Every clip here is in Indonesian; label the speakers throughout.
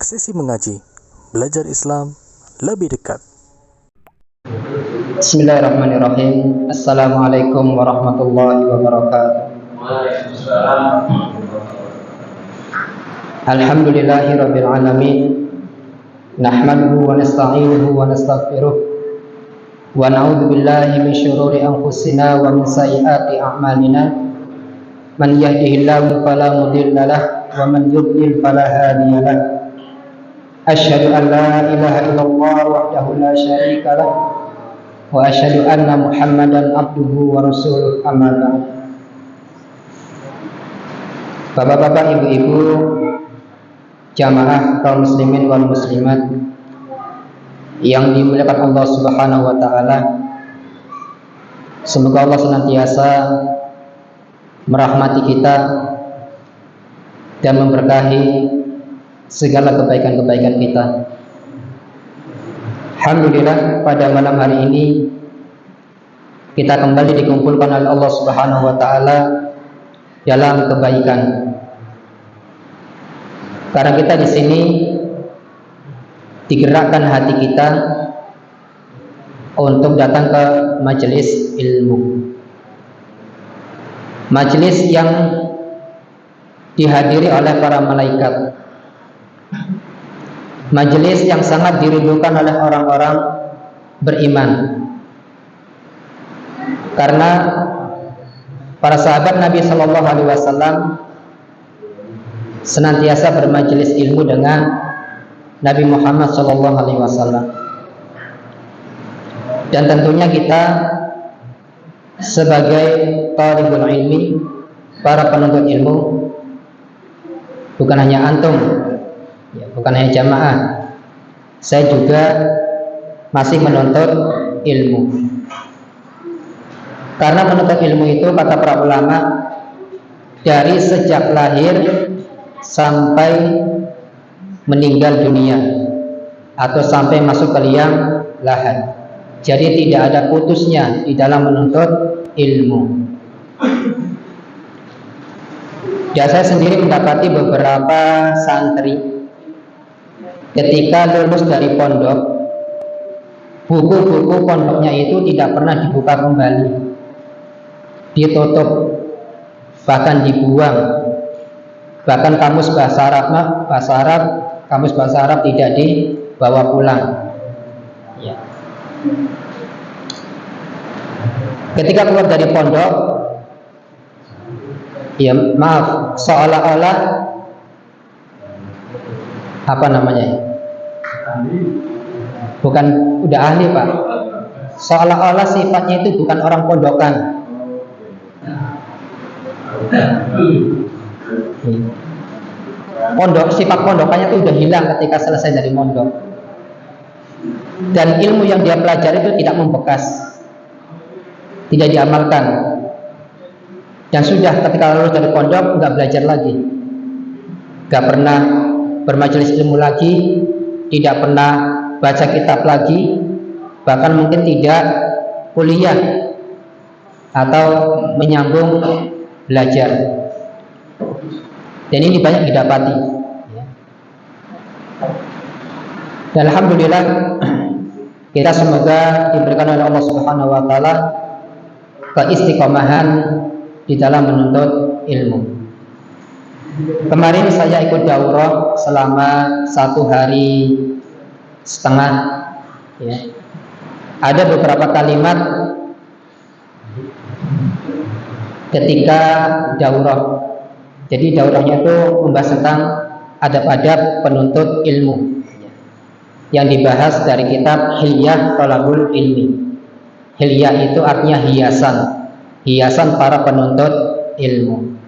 Speaker 1: Sesi mengaji, belajar Islam lebih dekat.
Speaker 2: Bismillahirrahmanirrahim. Assalamualaikum warahmatullahi wabarakatuh. Alhamdulillahi rabbil alamin. Nahmaduhu wa nasta'inuhu wa nastaghfiruh. Wa na'udzu billahi min syururi anfusina wa min sayyiati a'malina. Man yahdihillahu fala mudilla lahu wa man yudlil fala hadiya lahu. Asyhadu an la ilaha illallah wahdahu la syarika lahu wa asyhadu anna Muhammadan abduhu wa rasuluh, amma ba'd. Bapak-bapak, ibu-ibu, jamaah kaum muslimin wal muslimat yang dimuliakan Allah Subhanahu wa taala. Semoga Allah senantiasa merahmati kita dan memberkahi segala kebaikan-kebaikan kita. Alhamdulillah, pada malam hari ini kita kembali dikumpulkan oleh Allah Subhanahu wa taala dalam kebaikan. Karena kita di sini digerakkan hati kita untuk datang ke majelis ilmu. Majelis yang dihadiri oleh para malaikat. Majelis yang sangat dirindukan oleh orang-orang beriman. Karena para sahabat Nabi Shallallahu Alaihi Wasallam senantiasa bermajelis ilmu dengan Nabi Muhammad Shallallahu Alaihi Wasallam. Dan tentunya kita sebagai talibul ilmi, para penuntut ilmu, bukan hanya antum, bukan hanya jamaah, saya juga masih menuntut ilmu. Karena menuntut ilmu itu, kata para ulama, dari sejak lahir sampai meninggal dunia atau sampai masuk ke liang lahat. Jadi tidak ada putusnya di dalam menuntut ilmu. Dan saya sendiri mendapati beberapa santri ketika lulus dari pondok, buku-buku pondoknya itu tidak pernah dibuka kembali, ditutup, bahkan dibuang. Bahkan kamus bahasa Arab tidak dibawa pulang. Ya. Ketika keluar dari pondok, ya maaf, seolah-olah apa namanya? Bukan udah ahli, Pak. Seolah-olah sifatnya itu bukan orang pondokan. Sifat pondokannya itu udah hilang ketika selesai dari pondok. Dan ilmu yang dia pelajari itu tidak membekas, tidak diamalkan. Dan sudah ketika lulus dari pondok nggak belajar lagi, nggak pernah bermajelis ilmu lagi, tidak pernah baca kitab lagi, bahkan mungkin tidak kuliah atau menyambung belajar. Dan ini banyak didapati. Dan alhamdulillah, kita semoga diberikan oleh Allah Subhanahu wa taala keistiqomahan di dalam menuntut ilmu. Kemarin saya ikut daurah selama 1 hari setengah. Ya. Ada beberapa kalimat ketika daurah. Jadi daurahnya itu membahas tentang adab-adab penuntut ilmu yang dibahas dari kitab Hilyah Thalabul Ilmi. Hilyah itu artinya hiasan para penuntut ilmu.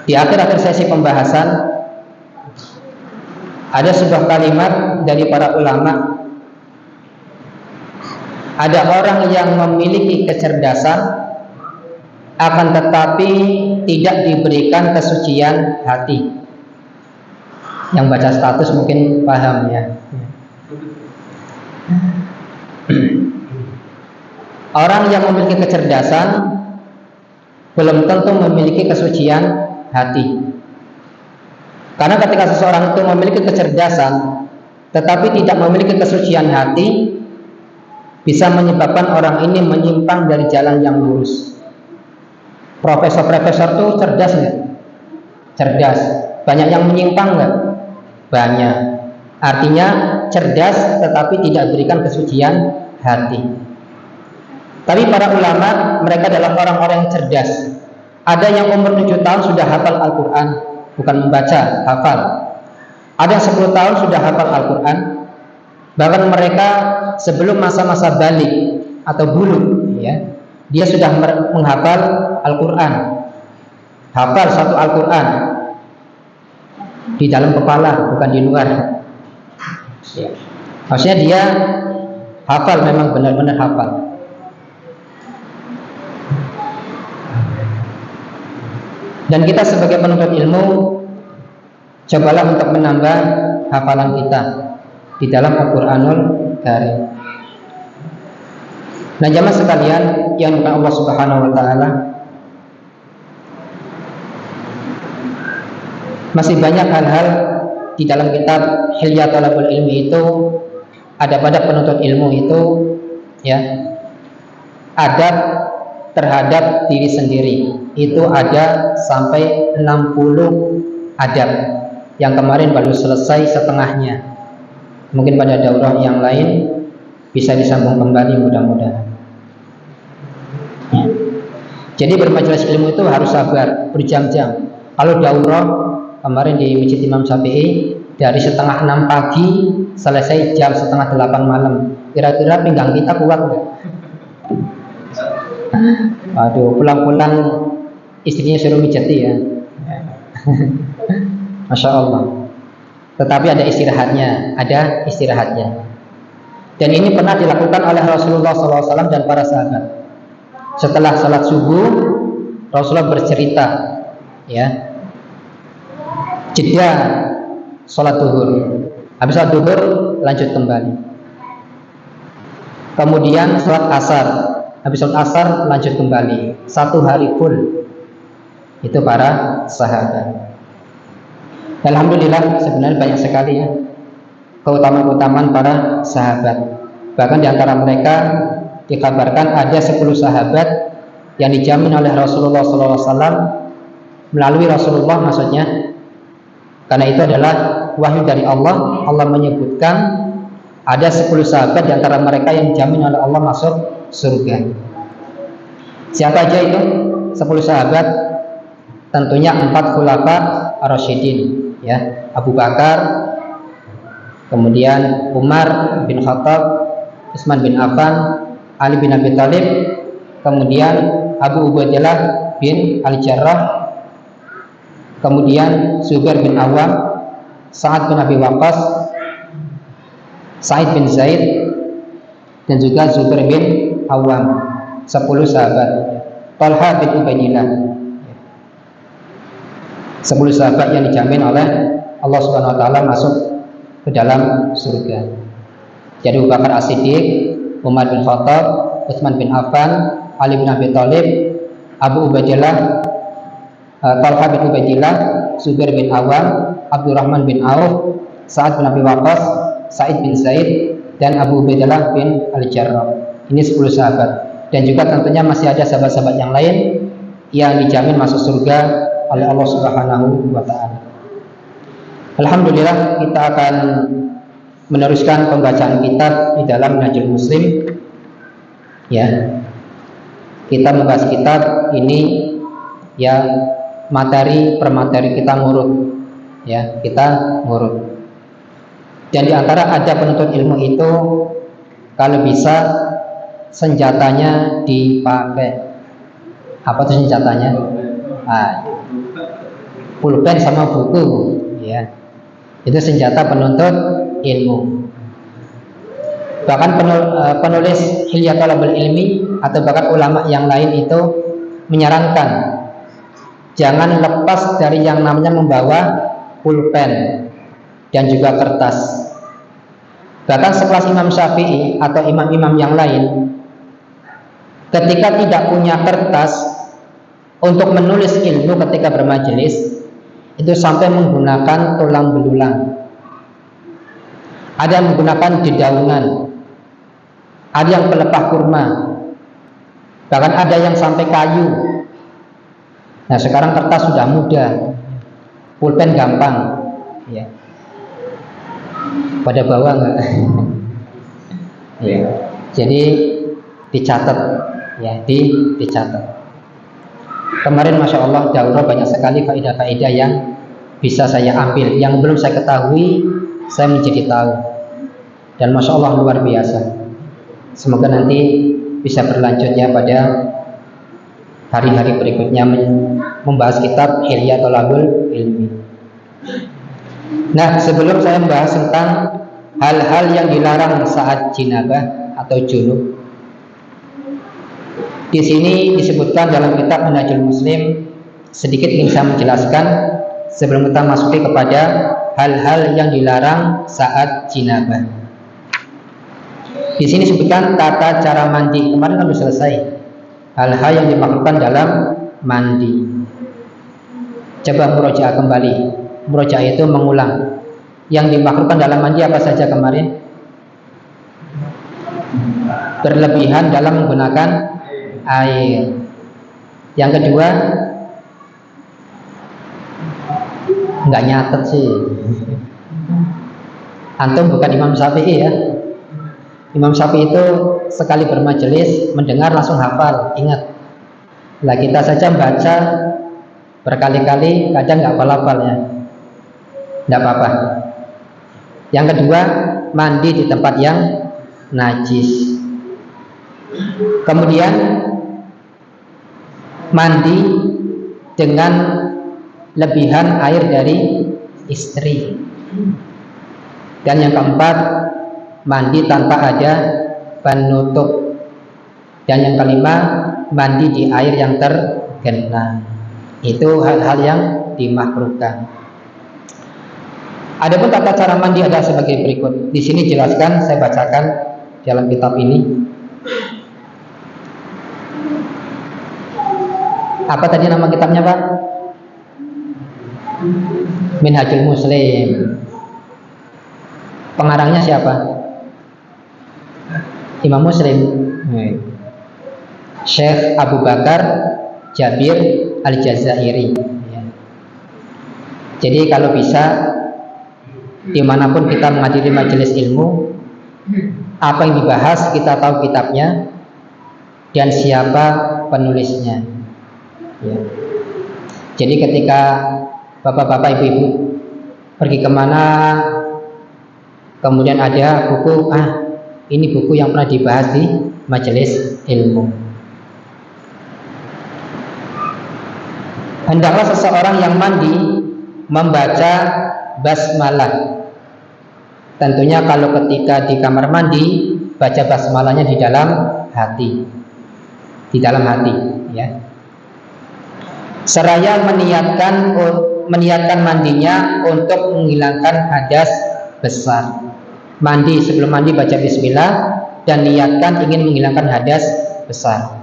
Speaker 2: Di akhir-akhir sesi pembahasan ada sebuah kalimat dari para ulama. Ada orang yang memiliki kecerdasan, akan tetapi tidak diberikan kesucian hati. Yang baca status mungkin paham ya. Orang yang memiliki kecerdasan belum tentu memiliki kesucian hati. Karena ketika seseorang itu memiliki kecerdasan tetapi tidak memiliki kesucian hati, bisa menyebabkan orang ini menyimpang dari jalan yang lurus. Profesor-profesor itu cerdas nggak? Cerdas. Banyak yang menyimpang nggak? Banyak. Artinya cerdas tetapi tidak berikan kesucian hati. Tapi para ulama, mereka adalah orang-orang yang cerdas. Ada yang umur 7 tahun sudah hafal Al-Quran, bukan membaca, hafal. Ada yang 10 tahun sudah hafal Al-Quran. Bahkan mereka sebelum masa-masa balik atau bulugh, ya, dia sudah menghafal Al-Quran. Hafal satu Al-Quran di dalam kepala, bukan di luar. Ya. Maksudnya dia hafal, memang benar-benar hafal. Dan kita sebagai penuntut ilmu, cobalah untuk menambah hafalan kita di dalam Al-Quranul Karim. Nah, jamaah sekalian yang dimuliakan Allah Subhanahu wa taala, masih banyak hal-hal di dalam kitab Hilya Thalabul Ilmi itu, ada pada penuntut ilmu itu, ya, adab terhadap diri sendiri. Itu ada sampai 60 adab, yang kemarin baru selesai setengahnya. Mungkin pada daurah yang lain bisa disambung kembali, mudah-mudahan. Ya. Jadi bermajelis ilmu itu harus sabar, berjam-jam. Kalau daurah kemarin di Masjid Imam Syafi'i, dari setengah 6 pagi selesai jam setengah 8 malam. Kira-kira pinggang kita kuat nggak? Aduh, pulang-pulang istrinya suruh mijati ya. Masya Allah. Tetapi ada istirahatnya. Dan ini pernah dilakukan oleh Rasulullah SAW dan para sahabat. Setelah salat subuh, Rasulullah bercerita, ya, jeda salat duhur. Habis salat duhur lanjut kembali. Kemudian salat asar. Habis salat asar lanjut kembali. 1 hari full. Itu para sahabat. Alhamdulillah, sebenarnya banyak sekali ya keutamaan-keutamaan para sahabat. Bahkan di antara mereka dikabarkan ada 10 sahabat yang dijamin oleh Rasulullah SAW melalui Rasulullah, maksudnya, karena itu adalah wahyu dari Allah. Allah menyebutkan ada 10 sahabat di antara mereka yang dijamin oleh Allah masuk surga. Siapa aja itu 10 sahabat? Tentunya 4 khulafa ar-rasyidin, ya, Abu Bakar, kemudian Umar bin Khattab, Utsman bin Affan, Ali bin Abi Thalib, kemudian Abu Ubaidah bin Al-Jarrah, kemudian Zubair bin Awam, Sa'ad bin Abi Waqqas, Sa'id bin Zaid, dan juga Zubair bin Awam. 10 sahabat. Talha bin Ubaidillah, 10 sahabat yang dijamin oleh Allah Subhanahu wa taala masuk ke dalam surga. Jadi Abu Bakar As-Siddiq, Umar bin Khattab, Utsman bin Affan, Ali bin Abi Thalib, Abu Ubaidah, Talha bin Ubaidillah, Zubair bin Awam, Abdurrahman bin Auf, Sa'ad bin Abi Waqqas, Sa'id bin Zaid, dan Abu Ubaidah bin Al-Jarrah. Ini 10 sahabat. Dan juga tentunya masih ada sahabat-sahabat yang lain yang dijamin masuk surga oleh Allah Subhanahu wa taala. Alhamdulillah, kita akan meneruskan pembacaan kitab di dalam Minhajul Muslim. Ya. Kita membahas kitab ini, ya, materi per materi kita ngurut. Ya, kita ngurut. Dan di antara ada penuntut ilmu itu, kalau bisa senjatanya dipakai. Apa itu senjatanya? Pulpen sama buku, ya. Itu senjata penuntut ilmu. Bahkan penulis Hilya Thalabul Ilmi atau bahkan ulama yang lain itu menyarankan jangan lepas dari yang namanya membawa pulpen dan juga kertas. Bahkan sekelas Imam Syafi'i atau imam-imam yang lain, ketika tidak punya kertas untuk menulis ilmu ketika bermajelis, itu sampai menggunakan tulang belulang, ada yang menggunakan dedaunan, ada yang pelepah kurma, bahkan ada yang sampai kayu. Nah sekarang kertas sudah mudah, pulpen gampang, ya. Pada bawah nggak? Ya. Jadi dicatat, ya, dicatat. Kemarin Masya Allah daurah banyak sekali faedah-faedah yang bisa saya ambil, yang belum saya ketahui saya menjadi tahu, dan Masya Allah luar biasa. Semoga nanti bisa berlanjut ya pada hari-hari berikutnya membahas kitab Hilya Thalabul Ilmi. Nah sebelum saya membahas tentang hal-hal yang dilarang saat jinabah atau junub, di sini disebutkan dalam kitab Minhajul Muslim, sedikit ingin saya menjelaskan sebelum kita masuk kepada hal-hal yang dilarang saat jinabah. Di sini disebutkan tata cara mandi. Kemarin kan sudah selesai hal-hal yang dimaksudkan dalam mandi. Coba murojaah kembali. Murojaah itu mengulang. Yang dimaksudkan dalam mandi apa saja kemarin? Berlebihan dalam menggunakan air. Yang kedua, nggak nyatet sih. Antum bukan Imam Syafi'i ya. Imam Syafi'i itu sekali bermajelis mendengar langsung hafal, ingat. Lah kita saja baca berkali-kali kadang nggak hafal ya. Nggak apa-apa. Yang kedua, mandi di tempat yang najis. Kemudian mandi dengan lebihan air dari istri. Dan yang keempat, mandi tanpa ada penutup. Dan yang kelima, mandi di air yang tergenang. Itu hal-hal yang dimakruhkan. Adapun tata cara mandi ada sebagai berikut. Di sini jelaskan, saya bacakan dalam kitab ini. Apa tadi nama kitabnya Pak? Minhajul Muslim. Pengarangnya siapa? Imam Muslim. Syekh Abu Bakar Jabir Al-Jazairi. Jadi kalau bisa, dimanapun kita menghadiri majelis ilmu, apa yang dibahas kita tahu kitabnya dan siapa penulisnya. Ya. Jadi ketika bapak-bapak, ibu-ibu pergi kemana, kemudian ada buku, ini buku yang pernah dibahas di majelis ilmu. Hendaklah seseorang yang mandi membaca basmalah. Tentunya kalau ketika di kamar mandi, baca basmalahnya di dalam hati. Di dalam hati, ya. Seraya meniatkan mandinya untuk menghilangkan hadas besar. Mandi, sebelum mandi baca bismillah dan niatkan ingin menghilangkan hadas besar.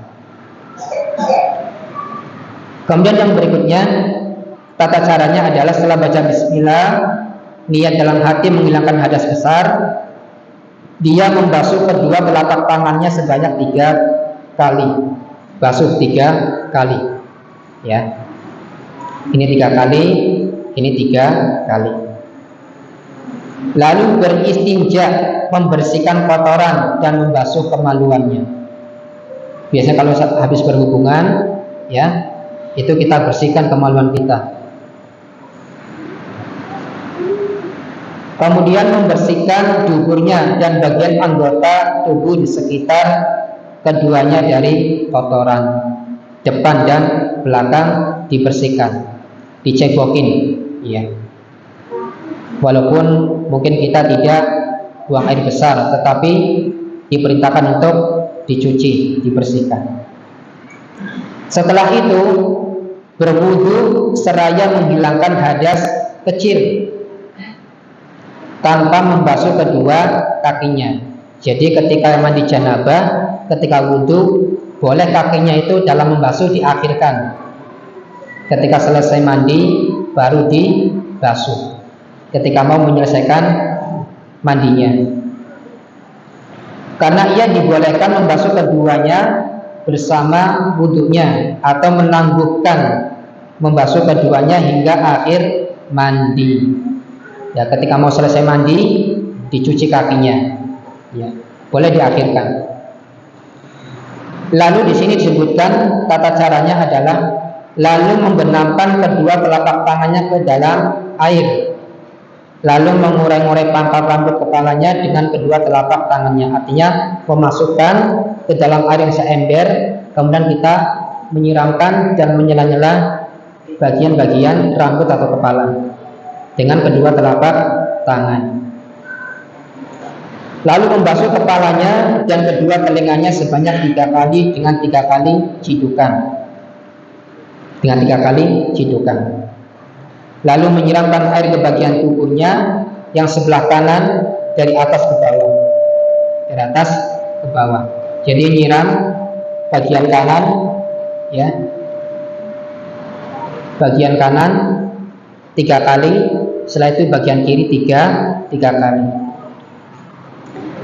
Speaker 2: Kemudian yang berikutnya, tata caranya adalah setelah baca bismillah, niat dalam hati menghilangkan hadas besar, dia membasuh kedua telapak tangannya sebanyak 3 kali. Basuh 3 kali, ya. Ini 3 kali, ini 3 kali. Lalu beristinja, membersihkan kotoran dan membasuh kemaluannya. Biasanya kalau habis berhubungan, ya, itu kita bersihkan kemaluan kita. Kemudian membersihkan duburnya dan bagian anggota tubuh di sekitar keduanya dari kotoran. Depan dan belakang dibersihkan, dicebokin, ya. Walaupun mungkin kita tidak buang air besar, tetapi diperintahkan untuk dicuci, dibersihkan. Setelah itu berwudu seraya menghilangkan hadas kecil tanpa membasuh kedua kakinya. Jadi ketika mandi janabah, ketika wudu, boleh kakinya itu dalam membasuh diakhirkan. Ketika selesai mandi, baru dibasuh ketika mau menyelesaikan mandinya. Karena ia dibolehkan membasuh keduanya bersama wudhunya atau menangguhkan membasuh keduanya hingga akhir mandi. Ya, ketika mau selesai mandi dicuci kakinya. Ya, boleh diakhirkan. Lalu di sini disebutkan tata caranya adalah lalu membenamkan kedua telapak tangannya ke dalam air, lalu mengurai-ngurai pangkal rambut kepalanya dengan kedua telapak tangannya. Artinya memasukkan ke dalam air yang seember, kemudian kita menyiramkan dan menyela-nyela bagian-bagian rambut atau kepala dengan kedua telapak tangan. Lalu membasuh kepalanya dan kedua telinganya sebanyak 3 kali dengan 3 kali cidukan. Dengan 3 kali cidukan. Lalu menyiramkan air ke bagian tubuhnya yang sebelah kanan dari atas ke bawah. Dari atas ke bawah. Jadi nyiram bagian kanan, ya. Bagian kanan 3 kali, setelah itu bagian kiri 3 kali.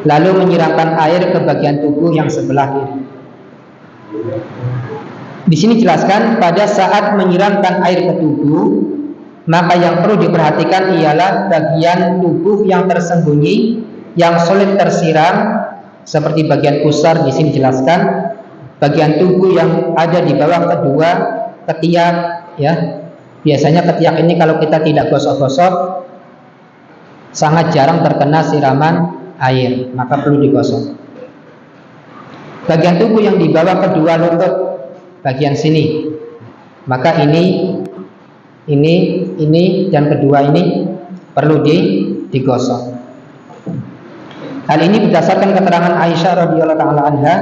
Speaker 2: Lalu menyiramkan air ke bagian tubuh yang sebelah kiri. Di sini jelaskan pada saat menyiramkan air ke tubuh, maka yang perlu diperhatikan ialah bagian tubuh yang tersembunyi, yang sulit tersiram, seperti bagian pusar. Di sini jelaskan bagian tubuh yang ada di bawah kedua ketiak, ya. Biasanya ketiak ini kalau kita tidak gosok-gosok sangat jarang terkena siraman air, maka perlu digosok. Bagian tubuh yang di bawah kedua lutut, bagian sini, maka ini dan kedua ini perlu digosok. Hal ini berdasarkan keterangan Aisyah radhiyallahu taala anha,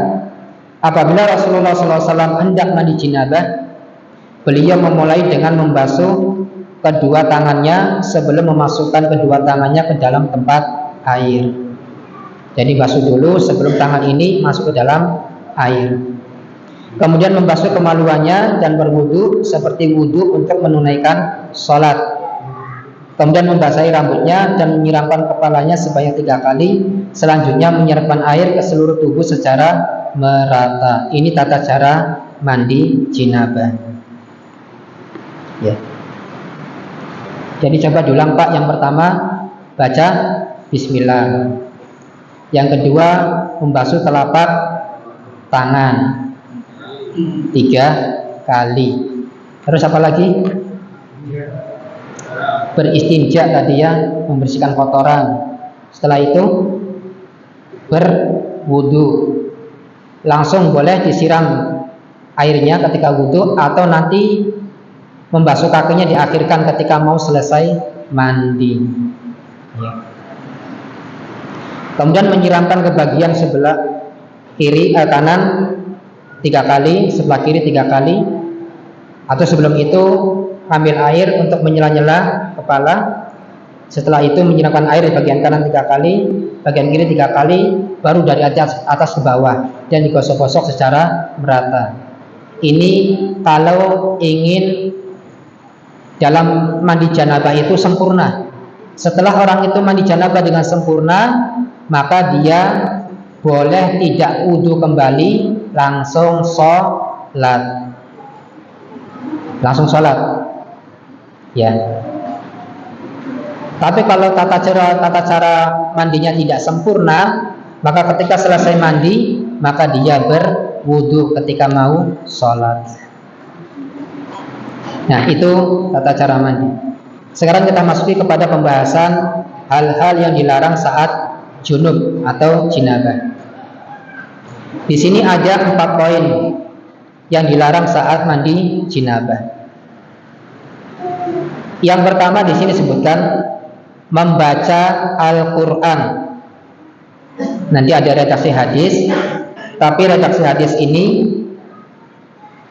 Speaker 2: apabila Rasulullah SAW hendak mandi janabah, beliau memulai dengan membasuh kedua tangannya sebelum memasukkan kedua tangannya ke dalam tempat air. Jadi basuh dulu sebelum tangan ini masuk ke dalam air. Kemudian membasuh kemaluannya dan berwudu seperti wudu untuk menunaikan sholat. Kemudian membasahi rambutnya dan menyiramkan kepalanya sebanyak 3 kali. Selanjutnya menyiramkan air ke seluruh tubuh secara merata. Ini tata cara mandi janabah. Ya. Jadi coba diulang Pak. Yang pertama baca Bismillah. Yang kedua membasuh telapak tangan 3 kali. Terus apa lagi? Beristinja tadi ya, membersihkan kotoran. Setelah itu berwudu. Langsung boleh disiram airnya ketika wudu, atau nanti membasuh kakinya diakhirkan ketika mau selesai mandi. Ya. Kemudian menyiramkan ke bagian sebelah kiri kanan 3 kali, sebelah kiri 3 kali, atau sebelum itu ambil air untuk menyela-nyela kepala. Setelah itu menyiramkan air di bagian kanan 3 kali, bagian kiri 3 kali, baru dari atas ke bawah dan digosok-gosok secara merata. Ini kalau ingin dalam mandi janabah itu sempurna. Setelah orang itu mandi janabah dengan sempurna, maka dia boleh tidak wudu kembali, langsung sholat. Langsung sholat, ya. Tapi kalau tata cara mandinya tidak sempurna, maka ketika selesai mandi, maka dia berwudu ketika mau sholat. Nah, itu tata cara mandi. Sekarang kita masuki kepada pembahasan hal-hal yang dilarang saat junub atau janabah. Di sini ada 4 poin yang dilarang saat mandi janabah. Yang pertama di sini disebutkan membaca Al-Quran. Nanti ada redaksi hadis, tapi redaksi hadis ini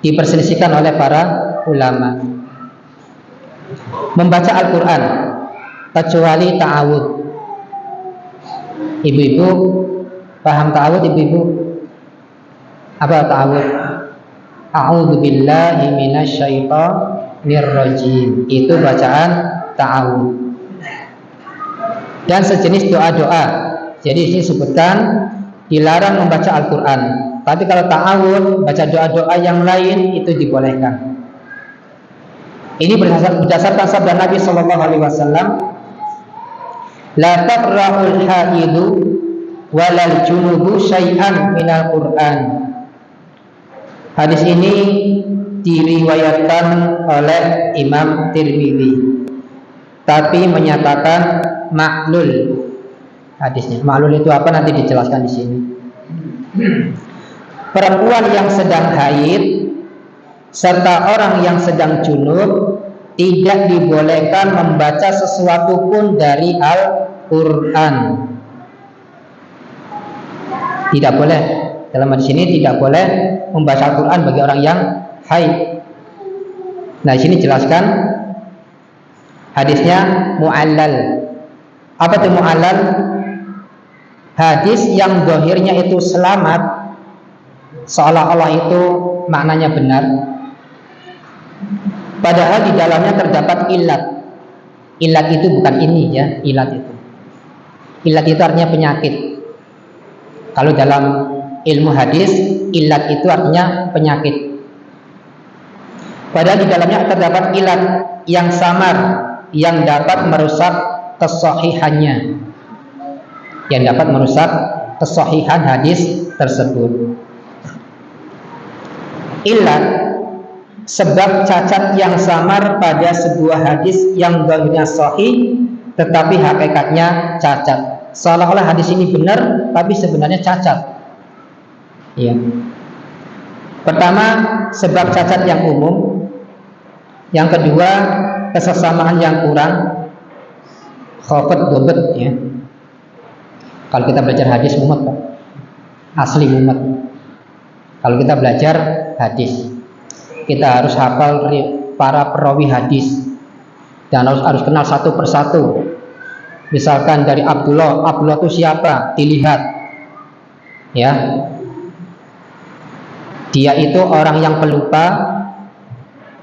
Speaker 2: diperselisihkan oleh para ulama. Membaca Al-Quran kecuali ta'awud. Ibu-ibu paham ta'awud? Ibu-ibu apa ta'awud? A'udzu billahi minasyaitonir Rajim. Itu bacaan ta'awudz. Dan sejenis doa-doa. Jadi ini sebutkan dilarang membaca Al-Quran. Tapi kalau ta'awudz, baca doa-doa yang lain itu dibolehkan. Ini berdasarkan sabda Nabi SAW, la taqra'ul haidu walal junubu syai'an minal Qur'an. Hadis ini diriwayatkan oleh Imam Tirmidzi, tapi menyatakan ma'lul hadisnya. Ma'lul itu apa nanti dijelaskan di sini. Perempuan yang sedang haid serta orang yang sedang junub tidak dibolehkan membaca sesuatu pun dari Al-Quran. Tidak boleh. Dalam hadis ini tidak boleh membaca Al-Quran bagi orang yang haid. Nah, di sini jelaskan hadisnya mu'allal. Apa itu mu'allal? Hadis yang zahirnya itu selamat, seolah-olah itu maknanya benar, padahal di dalamnya terdapat ilat. Ilat itu bukan ini ya, ilat itu. Ilat itu artinya penyakit. Kalau dalam ilmu hadis, ilat itu artinya penyakit. Padahal di dalamnya terdapat ilat yang samar, yang dapat merusak kesahihannya, yang dapat merusak kesahihan hadis tersebut. Ilat, sebab cacat yang samar pada sebuah hadis yang zahirnya sahih tetapi hakikatnya cacat. Seolah-olah hadis ini benar tapi sebenarnya cacat. Ya. Pertama, sebab cacat yang umum. Yang kedua, kesesamaan yang kurang. Khafat dobet ya. Kalau kita belajar hadis mumet, asli mumet. Kalau kita belajar hadis, kita harus hafal para perawi hadis dan harus kenal satu persatu. Misalkan dari Abdullah itu siapa? Dilihat, ya. Dia itu orang yang pelupa,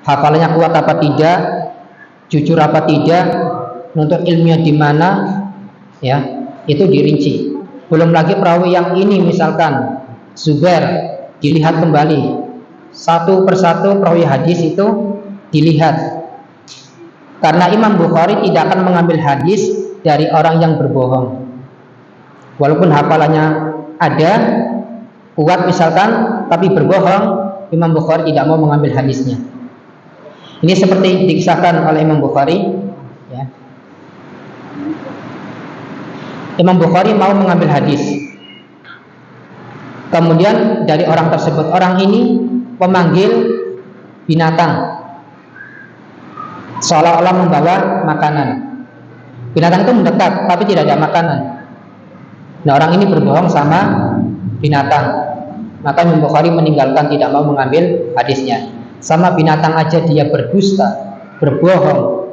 Speaker 2: hafalannya kuat apa tidak, jujur apa tidak, nuntut ilmunya di mana, ya. Itu dirinci. Belum lagi perawi yang ini, misalkan Zubair, dilihat kembali satu persatu perawi hadis itu dilihat. Karena Imam Bukhari tidak akan mengambil hadis dari orang yang berbohong. Walaupun hafalannya ada, kuat misalkan, tapi berbohong, Imam Bukhari tidak mau mengambil hadisnya. Ini seperti dikisahkan oleh Imam Bukhari, ya. Imam Bukhari mau mengambil hadis. Kemudian dari orang tersebut, orang ini memanggil binatang, seolah-olah membawa makanan. Binatang itu mendekat, tapi tidak ada makanan. Nah, orang ini berbohong sama binatang. Maka Imam Bukhari meninggalkan, tidak mau mengambil hadisnya. Sama binatang aja dia berdusta, berbohong,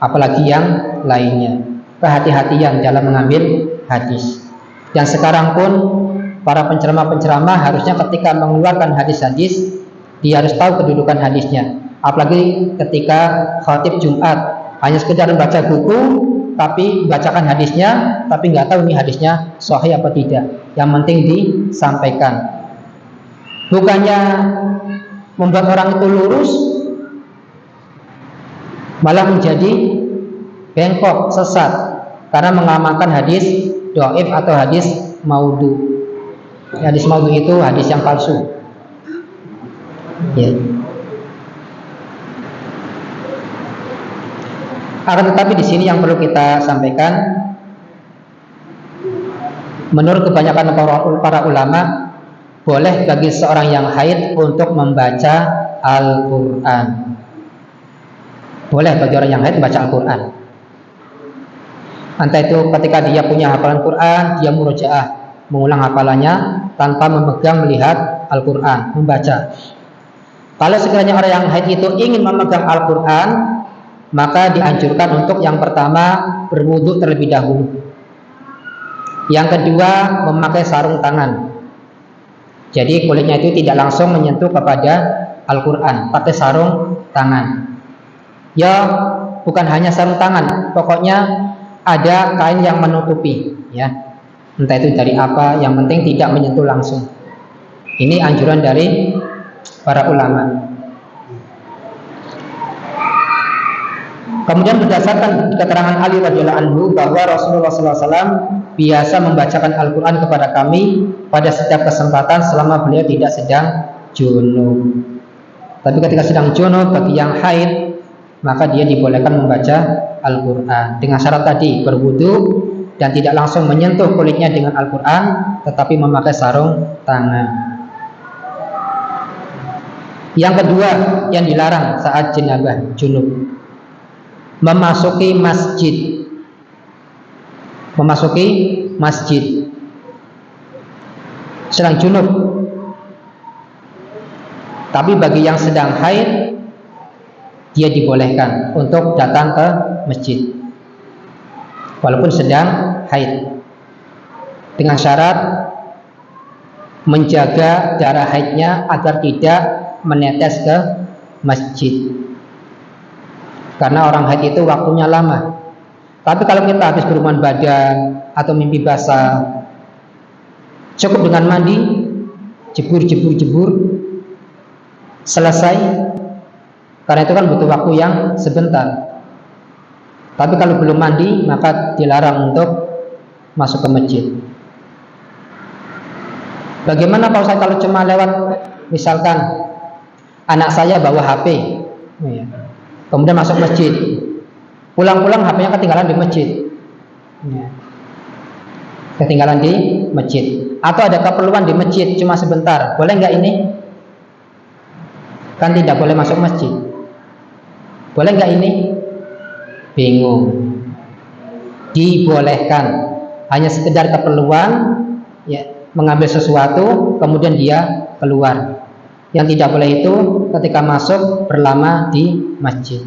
Speaker 2: apalagi yang lainnya. Kehati-hatian dalam mengambil hadis. Yang sekarang pun para penceramah-penceramah harusnya ketika mengeluarkan hadis-hadis, dia harus tahu kedudukan hadisnya. Apalagi ketika khatib Jumat, hanya sekedar membaca buku, tapi bacakan hadisnya, tapi nggak tahu ini hadisnya sahih apa tidak. Yang penting disampaikan. Bukannya membuat orang itu lurus, malah menjadi bengkok, sesat, karena mengamalkan hadis dhaif atau hadis maudhu. Hadis maudhu itu hadis yang palsu. Ya. Akan tetapi di sini yang perlu kita sampaikan, menurut kebanyakan para ulama, boleh bagi seorang yang haid untuk membaca Al-Quran. Boleh bagi orang yang haid membaca Al-Quran. Entah itu ketika dia punya hafalan Quran, dia murojaah, mengulang hafalannya tanpa memegang, melihat Al-Quran, membaca. Kalau sekiranya orang yang haid itu ingin memegang Al-Quran, maka dianjurkan untuk yang pertama berwudu terlebih dahulu. Yang kedua memakai sarung tangan. Jadi kulitnya itu tidak langsung menyentuh kepada Al-Quran pakai sarung tangan. Ya bukan hanya sarung tangan, pokoknya ada kain yang menutupi, ya. Entah itu dari apa, yang penting tidak menyentuh langsung. Ini anjuran dari para ulama. Kemudian berdasarkan keterangan Ali radhiyallahu anhu bahwa Rasulullah SAW biasa membacakan Al-Quran kepada kami pada setiap kesempatan selama beliau tidak sedang junub. Tapi ketika sedang junub, bagi yang haid, maka dia dibolehkan membaca Al-Quran dengan syarat tadi, berwudu dan tidak langsung menyentuh kulitnya dengan Al-Quran, tetapi memakai sarung tangan. Yang kedua yang dilarang saat jenabah junub, memasuki masjid. Memasuki masjid sedang junub. Tapi bagi yang sedang haid, dia dibolehkan untuk datang ke masjid walaupun sedang haid, dengan syarat menjaga darah haidnya agar tidak menetes ke masjid. Karena orang haid itu waktunya lama. Tapi kalau kita habis berhubungan badan atau mimpi basah, cukup dengan mandi, jebur, selesai. Karena itu kan butuh waktu yang sebentar. Tapi kalau belum mandi, maka dilarang untuk masuk ke masjid. Bagaimana Pak Ustaz kalau cuma lewat, misalkan anak saya bawa HP, kemudian masuk masjid, pulang-pulang HP-nya ketinggalan di masjid, ketinggalan di masjid, atau ada keperluan di masjid cuma sebentar, boleh nggak ini? Kan tidak boleh masuk masjid. Boleh nggak ini? Bingung. Dibolehkan, hanya sekedar keperluan, ya, mengambil sesuatu, kemudian dia keluar. Yang tidak boleh itu ketika masuk berlama di masjid.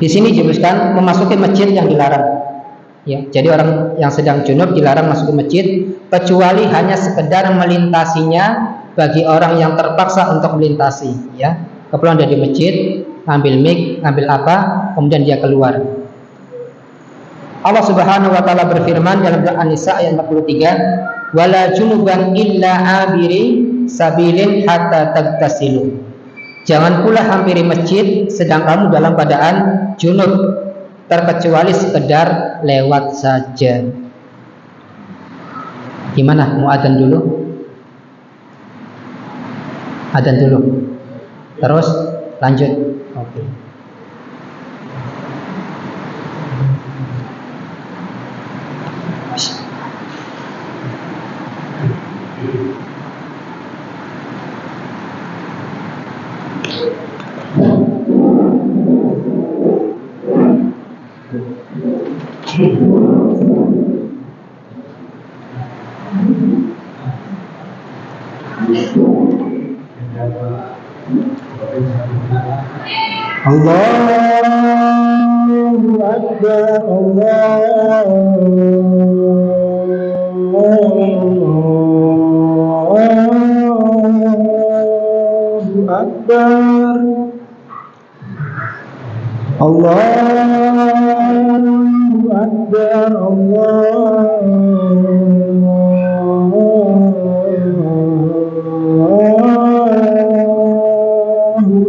Speaker 2: Di sini dijelaskan memasuki masjid yang dilarang. Ya, jadi orang yang sedang junub dilarang masuk ke masjid kecuali hanya sekedar melintasinya bagi orang yang terpaksa untuk melintasi. Ya, keperluan dari masjid, ngambil mic, ngambil apa, kemudian dia keluar. Allah Subhanahu wa taala berfirman dalam surah An-Nisa ayat 43, "Wala junuban illa abiri sabilin hatta tagtasilu." Jangan pula hampiri masjid sedang kamu dalam keadaan junub, terkecuali sekedar lewat saja. Gimana? Mau adzan dulu? Adzan dulu. Terus lanjut. Oke.
Speaker 3: Allahu Akbar, Allahu Akbar, Allahu Akbar, Allahu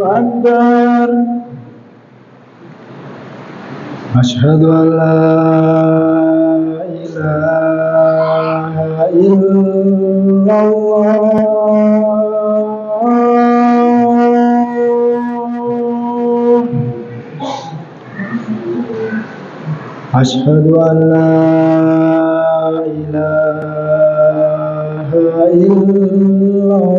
Speaker 3: Akbar. Asyhadu an la ilaha illallah. Asyhadu an la ilaha illallah.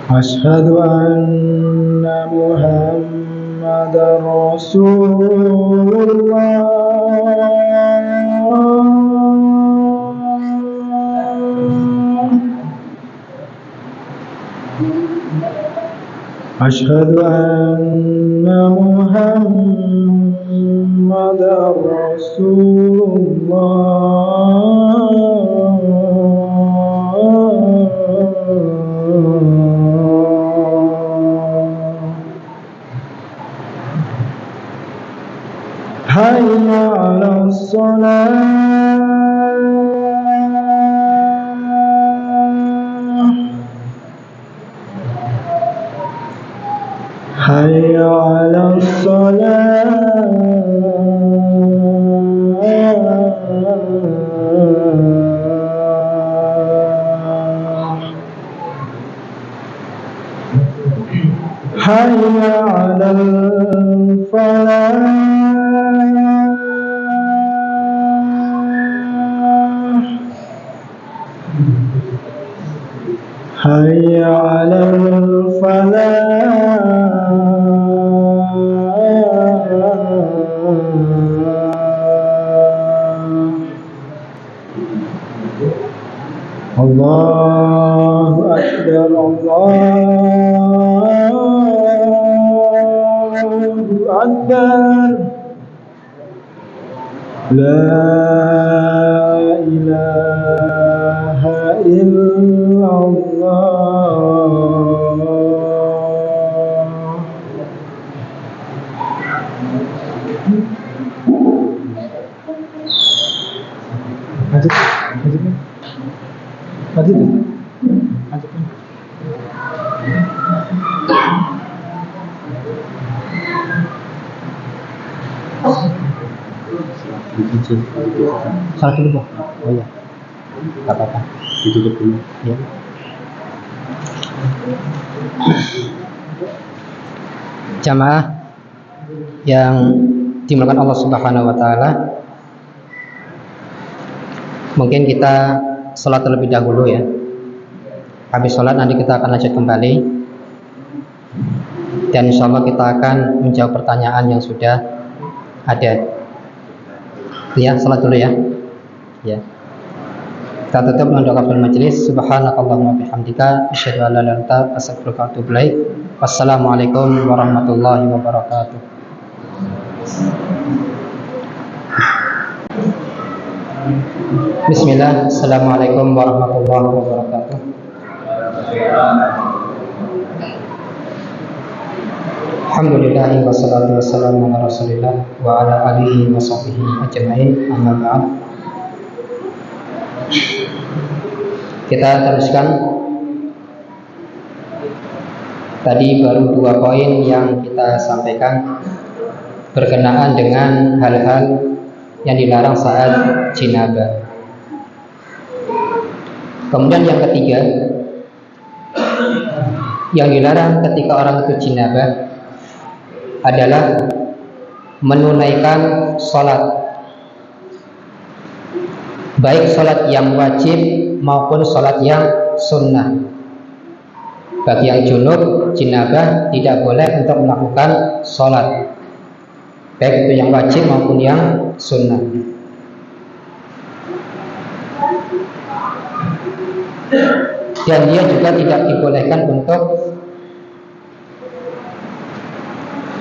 Speaker 3: Asyhadu anna Muhammadar Rasulullah. أشهد أن محمدا رسول الله. حي على الصلاة. حي على الصلاة. حي على الفلاح. حي على الفلاح. الله أكبر الله أكبر. لا إله إلا الله. Salah dulu, oh iya, nggak apa-apa, ditutup dulu. Ya.
Speaker 2: Jamaah yang dimuliakan Allah Subhanahu wa taala, mungkin kita sholat terlebih dahulu ya. Habis sholat nanti kita akan lanjut kembali, dan insya Allah kita akan menjawab pertanyaan yang sudah ada. Ya, sholat dulu ya. Ya. Kita tutup dengan doa kafaratul majelis. Subhanakallahumma bihamdika asyhadu an la ilaha illa anta astaghfiruka wa atubu ilaik. Wassalamualaikum warahmatullahi wabarakatuh. Bismillah. Assalamualaikum warahmatullahi wabarakatuh. Alhamdulillah wassalatu wassalamu ala Rasulillah wa ala alihi wa sahbihi ajma'in. Amma ba'd. Kita teruskan. Tadi baru 2 poin yang kita sampaikan berkenaan dengan hal-hal yang dilarang saat jinabah. Kemudian yang ketiga, yang dilarang ketika orang itu jinabah adalah menunaikan sholat, baik sholat yang wajib maupun sholat yang sunnah. Bagi yang junub, jinabah tidak boleh untuk melakukan sholat, baik itu yang wajib maupun yang sunnah. Dan dia juga tidak dibolehkan untuk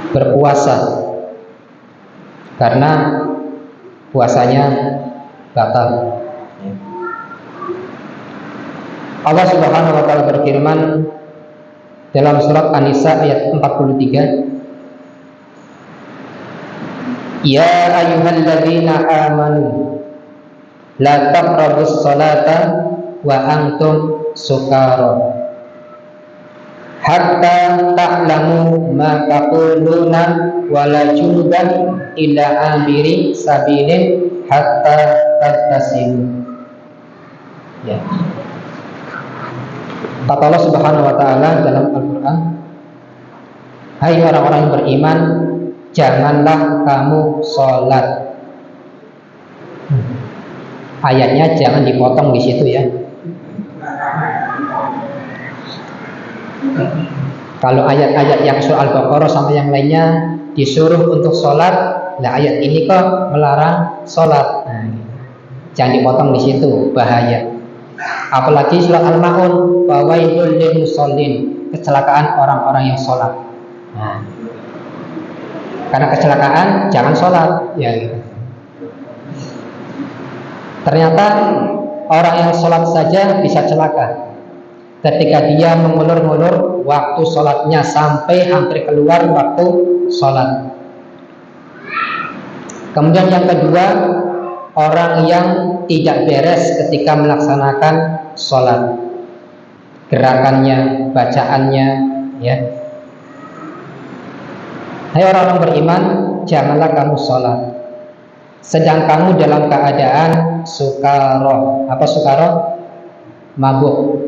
Speaker 2: berpuasa, karena puasanya batal. Allah Subhanahu wa taala berfirman dalam surat An-Nisa ayat 43, Ya ayyuhalladzina amanu la taqrabus salata wa antum sukara hatta ta'lamu ma taquluna wa la junuban ila amiri sabilin hatta tattasilu. Ya. Kata Allah Subhanahu wa taala dalam Al-Qur'an, hai orang-orang yang beriman, janganlah kamu sholat. Ayatnya jangan dipotong di situ ya. Kalau ayat-ayat yang surah Al-Baqarah sampai yang lainnya disuruh untuk sholat, nah ayat ini kok melarang sholat. Nah, jangan dipotong di situ, bahaya. Apalagi surat Al-Maun, fawailul lil musallin, kecelakaan orang-orang yang sholat. Nah, karena kecelakaan jangan sholat, ya. Gitu. Ternyata orang yang sholat saja bisa celaka ketika dia mengulur-ngulur waktu sholatnya sampai hampir keluar waktu sholat. Kemudian yang kedua, orang yang tidak beres ketika melaksanakan sholat, gerakannya, bacaannya, ya. Hai orang-orang beriman, janganlah kamu sholat sedang kamu dalam keadaan sukaro. Apa sukaro? Mabuk.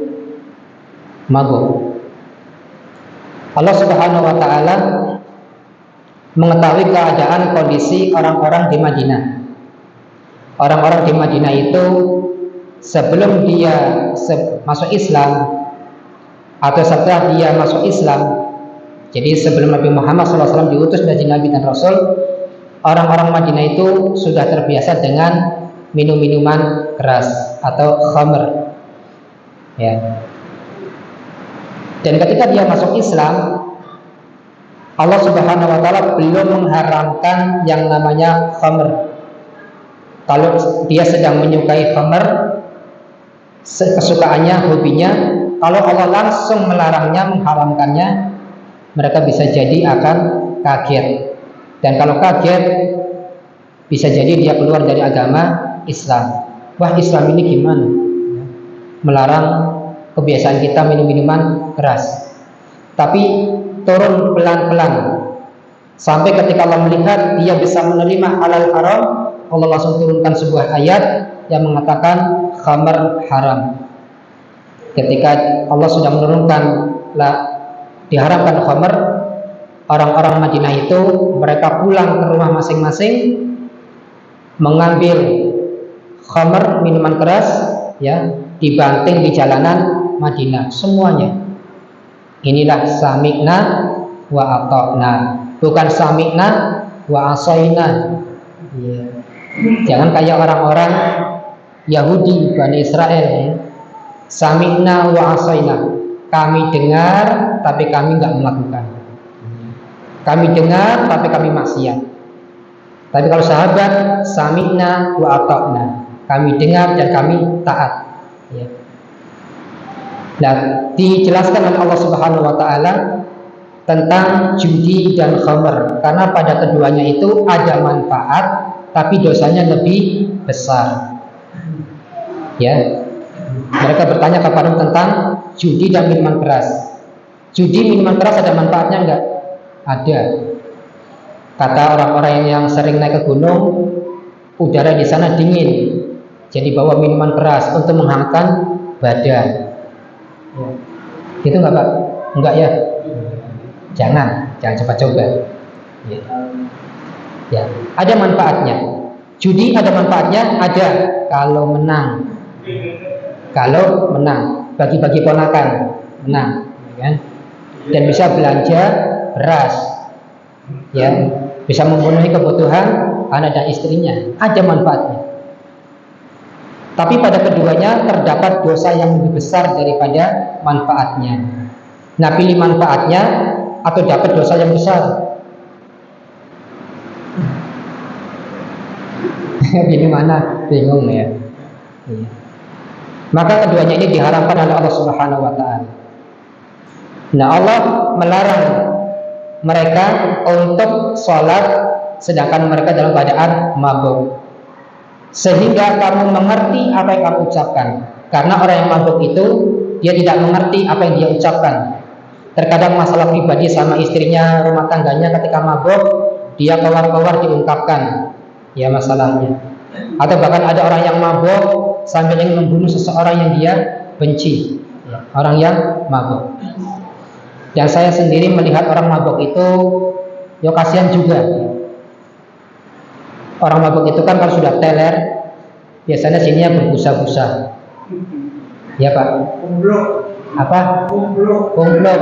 Speaker 2: Allah Subhanahu wa ta'ala mengetahui keadaan kondisi orang-orang di Madinah. Orang-orang di Madinah itu sebelum dia masuk Islam atau setelah dia masuk Islam, jadi sebelum Nabi Muhammad SAW diutus menjadi Nabi dan Rasul, orang-orang Madinah itu sudah terbiasa dengan minum-minuman keras atau khamr, ya. Dan ketika dia masuk Islam, Allah Subhanahu wa ta'ala belum mengharamkan yang namanya khamr. Kalau dia sedang menyukai khamr, kesukaannya, hobinya, kalau Allah langsung melarangnya, mengharamkannya, mereka bisa jadi akan kaget. Dan kalau kaget, bisa jadi dia keluar dari agama Islam. Wah, Islam ini gimana? Melarang kebiasaan kita minum-minuman keras. Tapi turun pelan-pelan sampai ketika Allah melihat dia bisa menerima halal haram, Allah langsung turunkan sebuah ayat yang mengatakan khamar haram. Ketika Allah sudah menurunkan diharamkan khamar, orang-orang Madinah itu mereka pulang ke rumah masing-masing, mengambil khamar, minuman keras, ya, dibanting di jalanan Madinah semuanya. Inilah sami'na wa ata'na, bukan sami'na wa asaina. Ya. Jangan kayak orang-orang Yahudi Bani Israel, ya. Sami'na wa asaina, kami dengar tapi kami nggak melakukan. Kami dengar tapi kami maksiat. Tapi kalau sahabat, sami'na wa ata'na, kami dengar dan kami taat, ya. Nah, dijelaskan oleh Allah Subhanahu wa ta'ala tentang judi dan khamr, karena pada keduanya itu ada manfaat tapi dosanya lebih besar, ya. Mereka bertanya kepada tentang judi dan minuman keras. Judi, minuman keras ada manfaatnya enggak? Ada. Kata orang-orang yang sering naik ke gunung, udara di sana dingin, jadi bawa minuman keras untuk menghangatkan badan. Gitu enggak, Pak? Enggak, ya? Jangan coba-coba. Ya. Ya, ada manfaatnya. Judi ada manfaatnya, ada kalau menang. Kalau menang, bagi-bagi ponakan, menang, ya. Dan bisa belanja beras, ya, bisa memenuhi kebutuhan anak dan istrinya, ada manfaatnya. Tapi pada keduanya terdapat dosa yang lebih besar daripada manfaatnya. Nah, pilih manfaatnya atau dapat dosa yang besar? Pilih mana? Bingung, ya. Maka keduanya ini diharamkan oleh Allah Subhanahu wa ta'ala. Nah, Allah melarang mereka untuk sholat sedangkan mereka dalam keadaan mabuk, sehingga kamu mengerti apa yang kamu ucapkan. Karena orang yang mabuk itu dia tidak mengerti apa yang dia ucapkan. Terkadang masalah pribadi sama istrinya, rumah tangganya, ketika mabuk dia keluar-keluar diungkapkan, ya, masalahnya. Atau bahkan ada orang yang mabuk sambil ingin membunuh seseorang yang dia benci, ya, orang yang mabuk. Dan saya sendiri melihat orang mabuk itu, ya, kasihan juga. Orang mabuk itu kan kalau sudah teler, biasanya sininya berbusa-busa, ya, Pak. Apa? Kumpluk.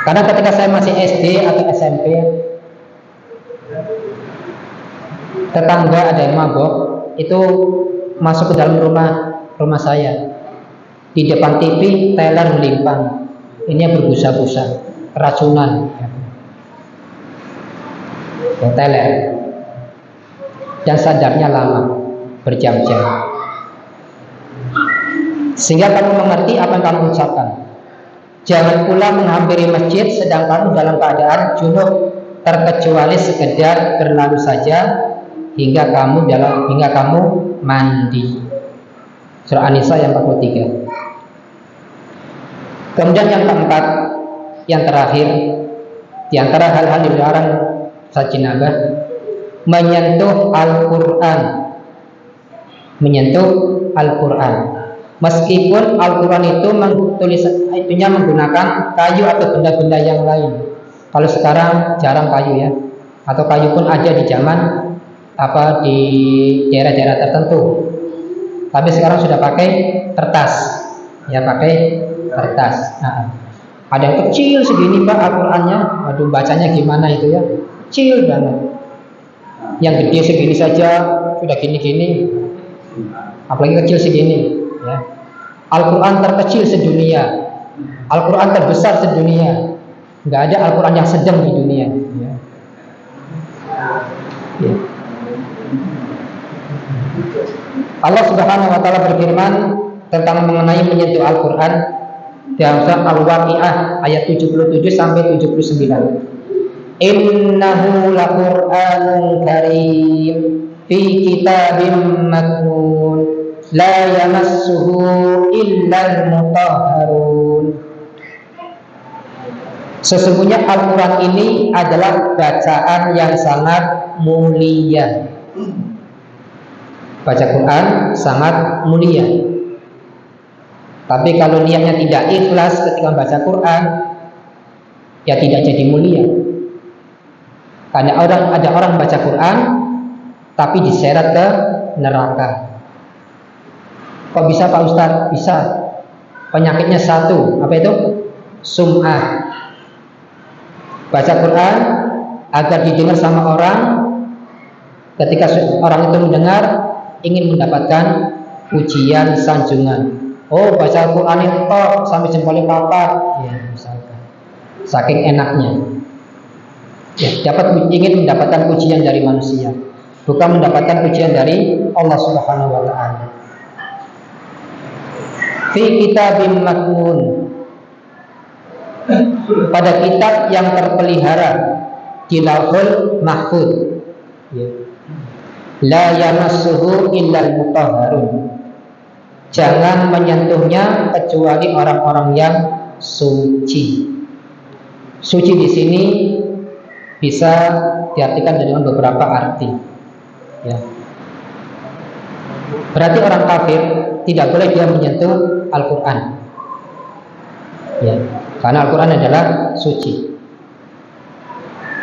Speaker 2: Karena ketika saya masih SD atau SMP, tetangga ada yang mabuk, itu masuk ke dalam rumah saya. Di depan TV teler melimpang, ini berbusa-busa, keracunan, ya, teler. Dan sadarnya lama, berjam-jam. Sehingga kamu mengerti apa yang kamu ucapkan. Jangan pula menghampiri masjid sedang kamu dalam keadaan junub, terkecuali sekedar berlalu saja hingga kamu mandi. Surah An-Nisa yang 43. Kemudian yang keempat, yang terakhir, di antara hal-hal yang dilarang saat jenabah, menyentuh Al-Quran. Menyentuh Al-Quran. Meskipun Al-Quran itu itunya menggunakan kayu atau benda-benda yang lain. Kalau sekarang jarang kayu ya, atau kayu pun ada di zaman di daerah-daerah tertentu. Tapi sekarang sudah pakai kertas, ya pakai kertas. Nah, ada yang kecil segini Pak Al-Qurannya, aduh bacanya gimana itu ya, kecil banget. Yang gede segini saja sudah gini-gini, apalagi kecil segini. Ya. Al-Quran terkecil sedunia, Al-Quran terbesar sedunia. Nggak ada Al-Quran yang sedang di dunia. Ya. Ya. Allah Subhanahu wa Ta'ala berfirman tentang mengenai menyentuh Al-Quran dalam surat Al-Waqi'ah ayat 77 sampai 79. Innahu laqur'anun karim fi kitabim maknun la yamassuhu illal mutahharun. Sesungguhnya Al-Quran ini adalah bacaan yang sangat mulia. Baca Quran sangat mulia. Tapi kalau niatnya tidak ikhlas ketika membaca Quran, ya tidak jadi mulia. Karena ada orang baca Quran tapi diseret ke neraka. Kok bisa Pak Ustadz? Bisa. Penyakitnya satu, apa itu? Sum'ah. Baca Quran agar didengar sama orang. Ketika orang itu mendengar, ingin mendapatkan pujian, sanjungan. Oh, baca Quran itu sampai jempolnya papat, ya misalkan. Saking enaknya. Ya, ingin mendapatkan pujian dari manusia, bukan mendapatkan pujian dari Allah Subhanahu wa Ta'ala. Fi kitabim maknun, pada kitab yang terpelihara di Lauhul Mahfuz. Ya. La yamassuhu illal mutahharun. Jangan menyentuhnya kecuali orang-orang yang suci. Suci di sini bisa diartikan dengan beberapa arti. Ya. Berarti orang kafir tidak boleh dia menyentuh Al-Quran. Ya. Karena Al-Quran adalah suci.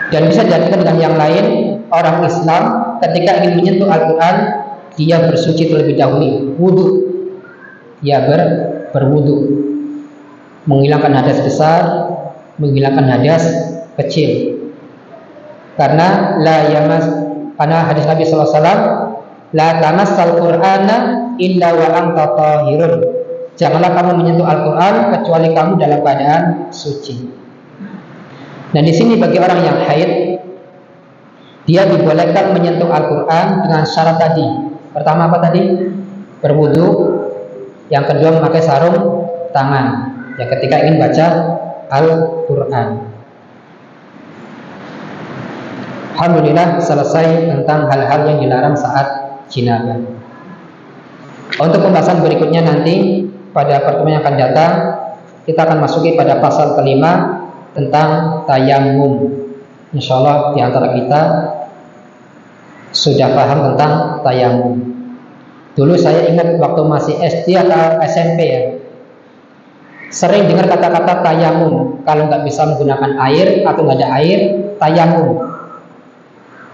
Speaker 2: Dan bisa diartikan dengan yang lain, orang Islam ketika ingin menyentuh Al-Quran, dia bersuci terlebih dahulu, wudu. Dia berwudu, menghilangkan hadas besar, menghilangkan hadas kecil. Karena hadis Nabi SAW, la tamassal Qur'ana illa wa anta tahirun. Janganlah kamu menyentuh Al-Quran kecuali kamu dalam keadaan suci. Dan di sini bagi orang yang haid, dia dibolehkan menyentuh Al-Quran dengan syarat tadi. Pertama apa tadi? Berwudu. Yang kedua memakai sarung tangan. Ya ketika ingin baca Al-Quran. Alhamdulillah selesai tentang hal-hal yang dilarang saat jinabah. Untuk pembahasan berikutnya nanti pada pertemuan yang akan datang, kita akan masuki pada pasal kelima tentang tayamum. Insyaallah di antara kita sudah paham tentang tayamum. Dulu saya ingat waktu masih SD atau SMP ya, sering dengar kata-kata tayamum. Kalau nggak bisa menggunakan air atau nggak ada air, tayamum.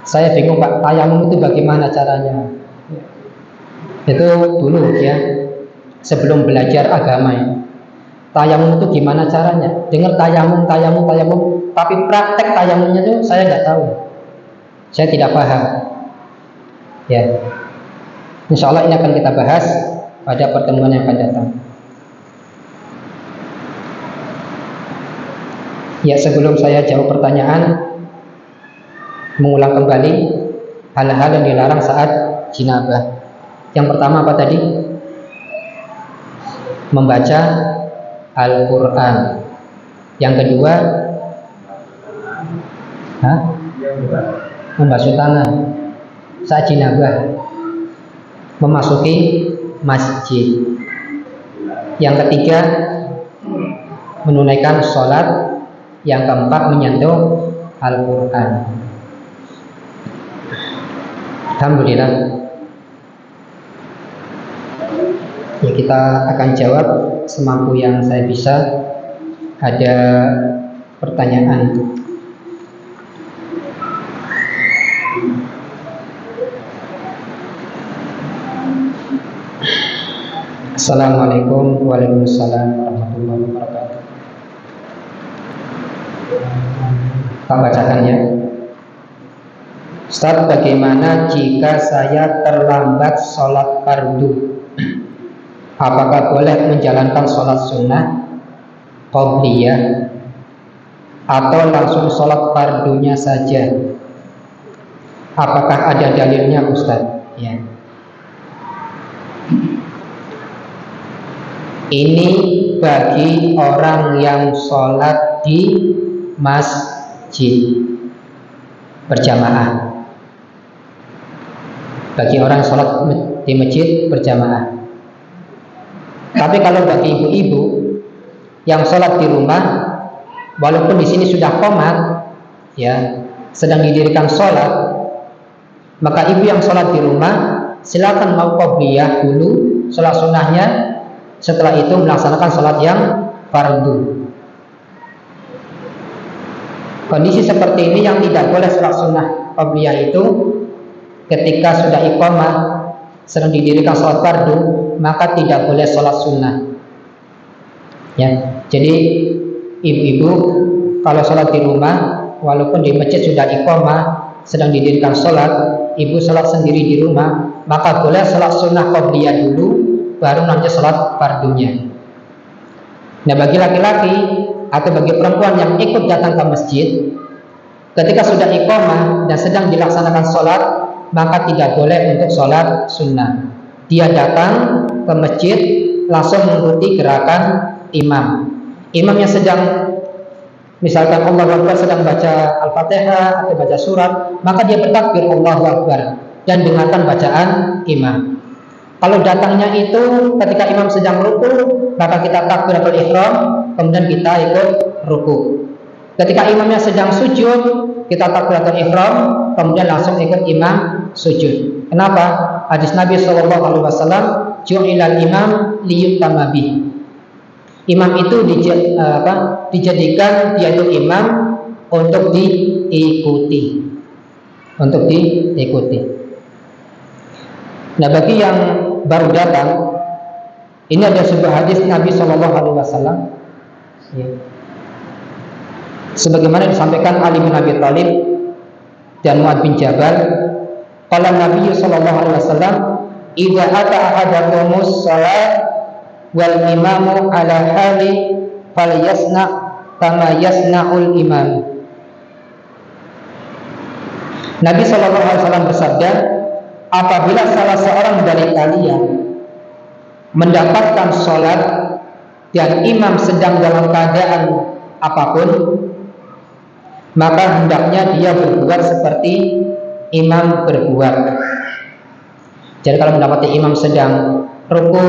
Speaker 2: Saya bingung Pak, tayamum itu bagaimana caranya? Itu dulu ya, sebelum belajar agama ya. Tayamum itu gimana caranya? Dengar tayamum, tapi praktek tayamumnya itu saya nggak tahu. Saya tidak paham. Ya, insya Allah ini akan kita bahas pada pertemuan yang akan datang. Ya, sebelum saya jawab pertanyaan, mengulang kembali hal-hal yang dilarang saat jinabah. Yang pertama apa tadi? Membaca Al-Quran. Yang kedua, membasuh tangan saat jinabah, memasuki masjid. Yang ketiga, menunaikan sholat. Yang keempat, menyentuh Al-Quran. Alhamdulillah. Ya, kita akan jawab semampu yang saya bisa. Ada pertanyaan? Assalamualaikum warahmatullahi wabarakatuh. Pak bacakan ya. Ustaz, bagaimana jika saya terlambat sholat fardu? Apakah boleh menjalankan sholat sunnah qobliyah atau langsung sholat fardunya saja? Apakah ada dalilnya, Ustaz? Ya. Ini bagi orang yang sholat di masjid berjamaah. Bagi orang yang sholat di masjid berjamaah. Tapi kalau bagi ibu-ibu yang sholat di rumah, walaupun di sini sudah qomat, ya, sedang didirikan sholat, maka ibu yang sholat di rumah silakan mau qobliyah dulu sholat sunnahnya, setelah itu melaksanakan sholat yang fardu. Kondisi seperti ini yang tidak boleh sholat sunnah qobliyah itu ketika sudah iqamah sedang didirikan sholat fardu, maka tidak boleh sholat sunnah. Ya, jadi ibu-ibu kalau sholat di rumah, walaupun di masjid sudah iqamah sedang didirikan sholat, ibu sholat sendiri di rumah, maka boleh sholat sunnah qobliyah dulu, baru nanti sholat fardunya. Nah, bagi laki-laki atau bagi perempuan yang ikut datang ke masjid, ketika sudah iqamah dan sedang dilaksanakan sholat, maka tidak boleh untuk sholat sunnah. Dia datang ke masjid langsung mengikuti gerakan imam. Imam yang sedang, misalkan Allahu Akbar, sedang baca Al-Fatihah atau baca surat, maka dia bertakbir Allahu Akbar dan dengarkan bacaan imam. Kalau datangnya itu ketika imam sedang ruku, maka kita takbiratul ihram, kemudian kita ikut ruku. Ketika imamnya sedang sujud, kita takbiratul ihram, kemudian langsung ikut imam sujud. Kenapa? Hadis Nabi SAW, ju'ilal imam liyuttama bih. Imam itu dijadikan dia itu imam untuk diikuti, untuk diikuti. Nah, bagi yang baru datang, ini ada sebuah hadis Nabi SAW, ya, sebagaimana disampaikan Ali bin Abi Thalib dan Mu'adz bin Jabal. Qala Nabi SAW, idza ata ahadakumus shalat wal imamu ala hali falyasna kama yasna'ul imam. Nabi SAW bersabda, apabila salah seorang dari kalian mendapatkan sholat dan imam sedang dalam keadaan apapun, maka hendaknya dia berbuat seperti imam berbuat. Jadi kalau mendapati imam sedang ruku,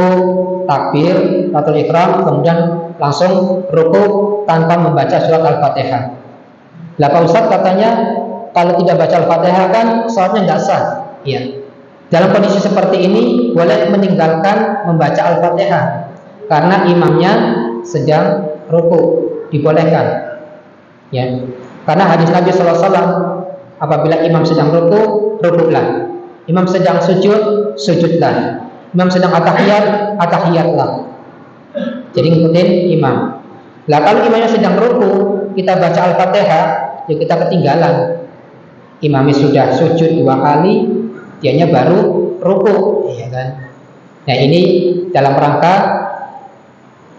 Speaker 2: takbir atau ikram, kemudian langsung ruku tanpa membaca surat Al-Fatihah. Lah Pak Ustadz katanya kalau tidak baca Al-Fatihah kan sholatnya nggak sah. Ya. Dalam kondisi seperti ini boleh meninggalkan membaca Al-Fatihah karena imamnya sedang ruku, dibolehkan. Ya. Karena hadis Nabi SAW, apabila imam sedang ruku, rukuklah. Imam sedang sujud, sujudlah. Imam sedang atahiyat, atahiyatlah. Jadi ngikutin imam. Lah kalau imamnya sedang ruku, kita baca Al-Fatihah, ya kita ketinggalan. Imamnya sudah sujud 2 kali, dianya baru ruku, ya kan? Nah, ini dalam rangka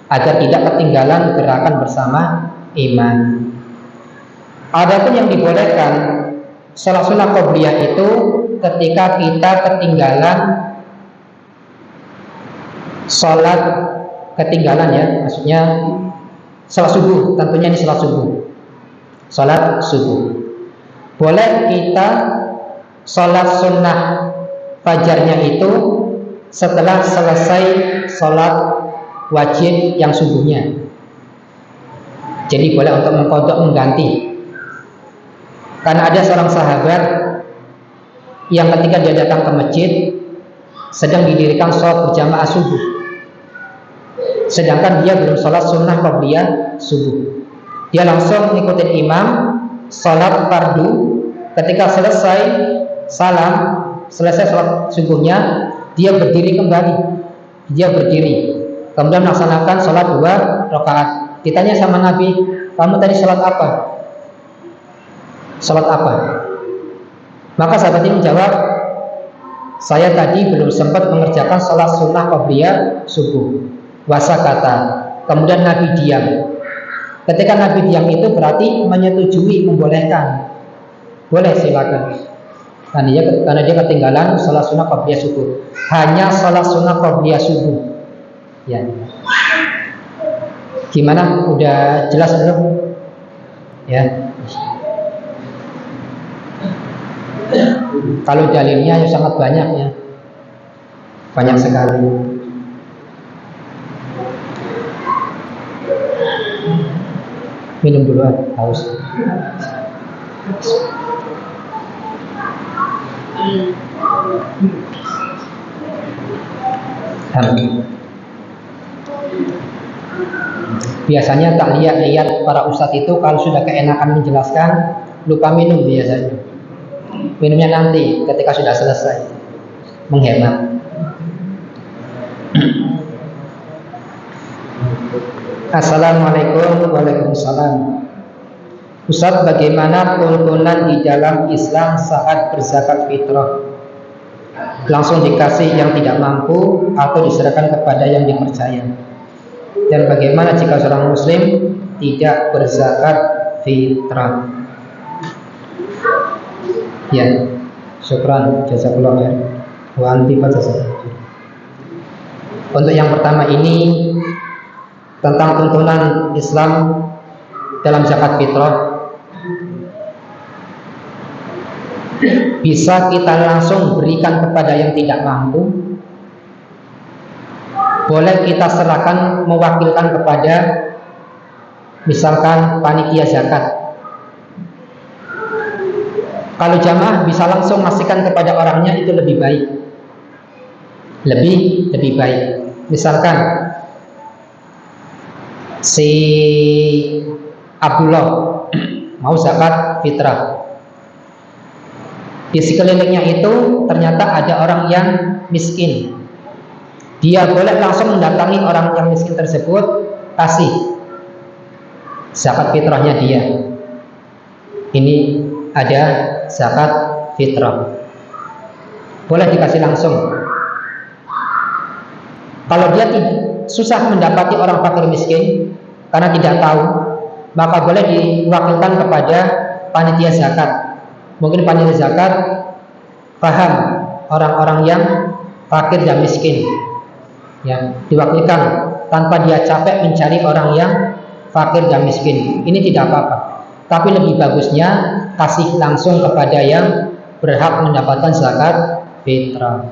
Speaker 2: agar tidak ketinggalan gerakan bersama imam. Adapun yang dibolehkan sholat sunnah qobliyah itu ketika kita ketinggalan sholat ya, maksudnya sholat subuh, tentunya ini sholat subuh. Boleh kita sholat sunnah fajarnya itu setelah selesai sholat wajib yang subuhnya. Jadi boleh untuk mengqadha, mengganti. Karena ada seorang sahabat yang ketika dia datang ke masjid sedang didirikan sholat berjamaah subuh, sedangkan dia belum sholat sunnah qobliyah subuh. Dia langsung ngikutin imam sholat fardu. Ketika selesai salam, selesai sholat subuhnya, dia berdiri kembali. Kemudian melaksanakan sholat 2 rakaat. Ditanya sama Nabi, kamu tadi sholat apa? Maka sahabat ini menjawab, saya tadi belum sempat mengerjakan sholat sunnah qobliyah subuh. Wasakata. Kemudian Nabi diam. Ketika Nabi diam itu berarti menyetujui, membolehkan. Boleh, silakan. Karena dia ketinggalan sholat sunnah qobliyah subuh. Hanya sholat sunnah qobliyah subuh. Ya. Gimana? Udah jelas belum? Ya. Kalau dalilnya ya sangat banyak ya. Banyak sekali. Minum dulu, haus. Biasanya tak lihat para ustadz itu kalau sudah keenakan menjelaskan lupa minum biasanya. Minumnya nanti ketika sudah selesai, menghemat. Assalamualaikum. Waalaikumsalam. Ustaz, bagaimana tuntunan di dalam Islam saat berzakat fitrah? Langsung dikasih yang tidak mampu atau diserahkan kepada yang dipercaya? Dan bagaimana jika seorang muslim tidak berzakat fitrah? Ya, syukran, jazakallahu khair. Wa anti jazakallahu. Untuk yang pertama ini tentang tuntunan Islam dalam zakat fitrah, bisa kita langsung berikan kepada yang tidak mampu, boleh kita serahkan, mewakilkan kepada misalkan panitia zakat. Kalau jamaah bisa langsung masukkan kepada orangnya, itu lebih baik. Lebih baik. Misalkan si Abdullah mau zakat fitrah, di sekelilingnya itu ternyata ada orang yang miskin. Dia boleh langsung mendatangi orang yang miskin tersebut, kasih zakat fitrahnya dia. Ini ada zakat fitrah, boleh dikasih langsung. Kalau dia susah mendapati orang fakir miskin karena tidak tahu, maka boleh diwakilkan kepada panitia zakat. Mungkin panitia zakat paham orang-orang yang fakir dan miskin, ya, diwakilkan tanpa dia capek mencari orang yang fakir dan miskin. Ini tidak apa-apa. Tapi lebih bagusnya kasih langsung kepada yang berhak mendapatkan zakat fitrah.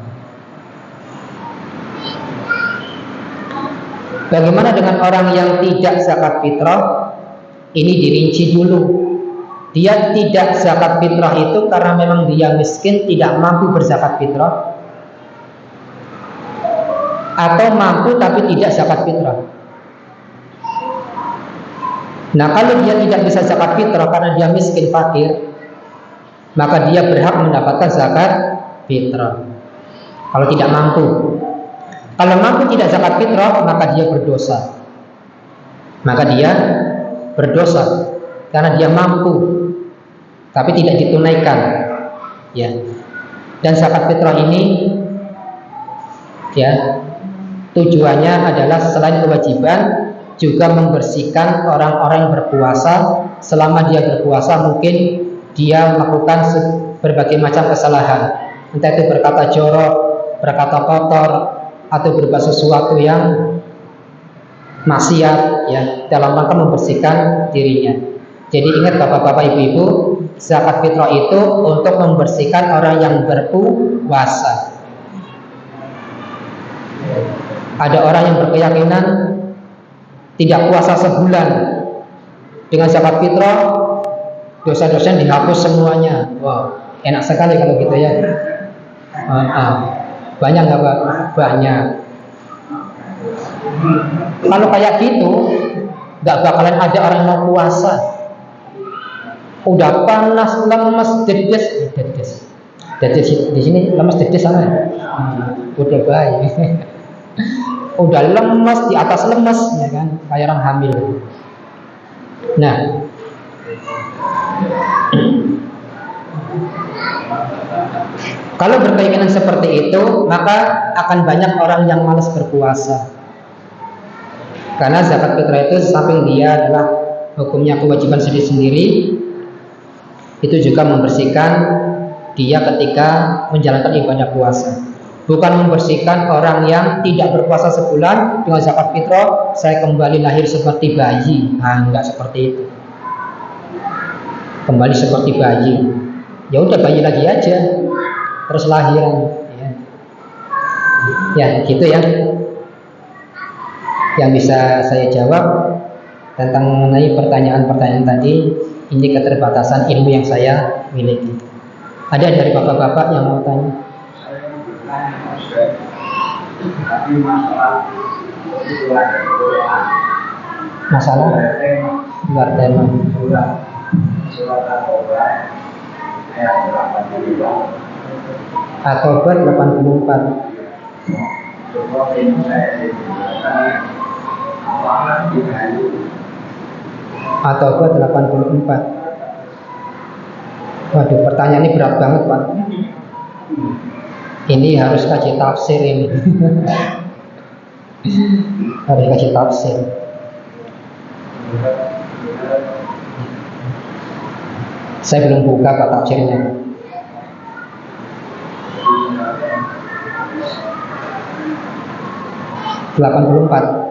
Speaker 2: Bagaimana dengan orang yang tidak zakat fitrah? Ini dirinci dulu. Dia tidak zakat fitrah itu karena memang dia miskin, tidak mampu berzakat fitrah, atau mampu tapi tidak zakat fitrah. Nah, kalau dia tidak bisa zakat fitrah karena dia miskin, fakir, maka dia berhak mendapatkan zakat fitrah. Kalau tidak mampu, kalau mampu tidak zakat fitrah, maka dia berdosa. Karena dia mampu tapi tidak ditunaikan, ya. Dan zakat fitrah ini, ya, tujuannya adalah selain kewajiban juga membersihkan orang-orang yang berpuasa. Selama dia berpuasa mungkin dia melakukan berbagai macam kesalahan, entah itu berkata jorok, berkata kotor, atau berbuat sesuatu yang maksiat, ya, dalam rangka membersihkan dirinya. Jadi ingat bapak-bapak, ibu-ibu, zakat fitrah itu untuk membersihkan orang yang berpuasa. Ada orang yang berkeyakinan tidak puasa sebulan, dengan zakat fitrah dosa-dosa dihapus semuanya. Wow, enak sekali kalau gitu ya. Banyak nggak Pak? Banyak. Kalau kayak gitu, nggak bakalan ada orang yang mau puasa. Udah panas, lemes, dedes. Di sini lemes, dedes sama. Udah baik. Udah lemes, di atas lemes, ya kan? Kayak orang hamil. Nah, kalau berkeinginan seperti itu, maka akan banyak orang yang malas berpuasa. Karena zakat fitrah itu samping dia adalah hukumnya kewajiban sendiri-sendiri, itu juga membersihkan dia ketika menjalankan ibadah puasa. Bukan membersihkan orang yang tidak berpuasa sebulan dengan zakat fitrah, saya kembali lahir seperti bayi. Enggak seperti itu. Kembali seperti bayi. Ya udah, bayi lagi aja, terus lahiran. Ya, gitu ya. Yang bisa saya jawab tentang mengenai pertanyaan-pertanyaan tadi. Ini keterbatasan ilmu yang saya miliki. Ada dari bapak-bapak yang mau tanya? Masalah luar tema. At-Taubah 84. At-Taubah 84. Waduh, pertanyaan ini berat banget Pak. Ini harus kaji tafsir ini. Harus kaji tafsir. Saya belum buka Pak tafsirnya. (84).